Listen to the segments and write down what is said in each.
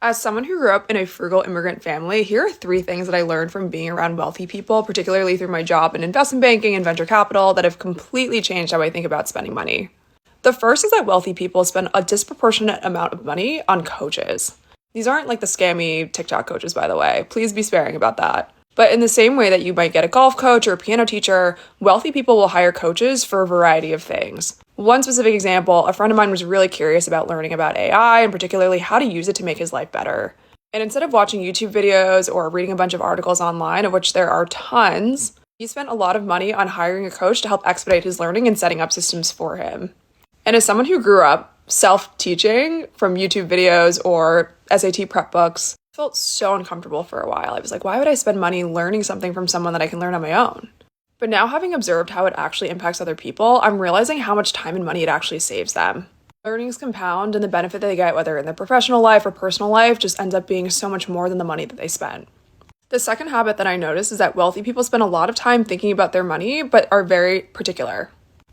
As someone who grew up in a frugal immigrant family, here are 3 things that I learned from being around wealthy people, particularly through my job in investment banking and venture capital, that have completely changed how I think about spending money. The first is that wealthy people spend a disproportionate amount of money on coaches. These aren't like the scammy TikTok coaches, by the way. Please be sparing about that. But in the same way that you might get a golf coach or a piano teacher, wealthy people will hire coaches for a variety of things. One specific example, a friend of mine was really curious about learning about AI and particularly how to use it to make his life better. And instead of watching YouTube videos or reading a bunch of articles online, of which there are tons, he spent a lot of money on hiring a coach to help expedite his learning and setting up systems for him. And as someone who grew up self-teaching from YouTube videos or SAT prep books, I felt so uncomfortable for a while. I was like, why would I spend money learning something from someone that I can learn on my own? But now, having observed how it actually impacts other people, I'm realizing how much time and money it actually saves them. Earnings compound, and the benefit that they get, whether in their professional life or personal life, just ends up being so much more than the money that they spent. The second habit that I noticed is that wealthy people spend a lot of time thinking about their money, but are very particular.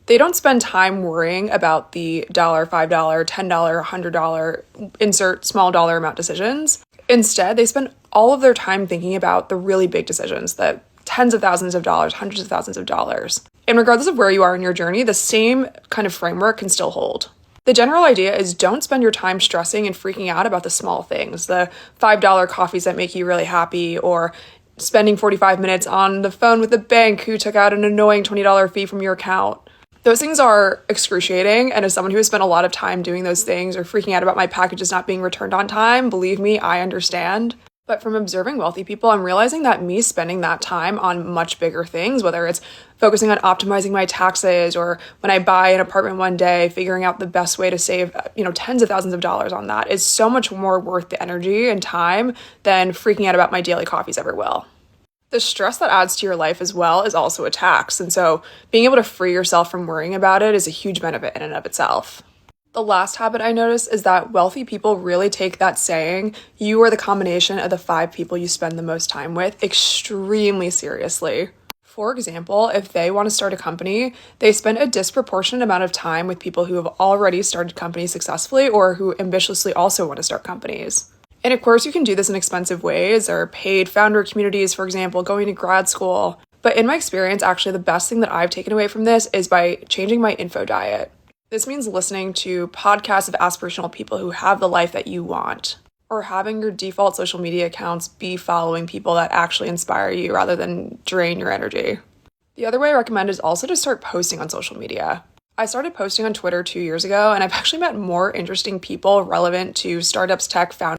They don't spend time worrying about the $1, $5, $10, $100, insert small dollar amount decisions. Instead, they spend all of their time thinking about the really big decisions, the tens of thousands of dollars, hundreds of thousands of dollars. And regardless of where you are in your journey, the same kind of framework can still hold. The general idea is don't spend your time stressing and freaking out about the small things, the $5 coffees that make you really happy, or spending 45 minutes on the phone with the bank who took out an annoying $20 fee from your account. Those things are excruciating, and as someone who has spent a lot of time doing those things or freaking out about my packages not being returned on time, believe me, I understand. But from observing wealthy people, I'm realizing that me spending that time on much bigger things, whether it's focusing on optimizing my taxes or when I buy an apartment one day, figuring out the best way to save, tens of thousands of dollars on that, is so much more worth the energy and time than freaking out about my daily coffees ever will. The stress that adds to your life as well is also a tax. And so being able to free yourself from worrying about it is a huge benefit in and of itself. The last habit I noticed is that wealthy people really take that saying, you are the combination of the 5 people you spend the most time with, extremely seriously. For example, if they want to start a company, they spend a disproportionate amount of time with people who have already started companies successfully or who ambitiously also want to start companies. And of course, you can do this in expensive ways, or paid founder communities, for example, going to grad school. But in my experience, actually, the best thing that I've taken away from this is by changing my info diet. This means listening to podcasts of aspirational people who have the life that you want, or having your default social media accounts be following people that actually inspire you rather than drain your energy. The other way I recommend is also to start posting on social media. I started posting on Twitter 2 years ago, and I've actually met more interesting people relevant to startups, tech, founders,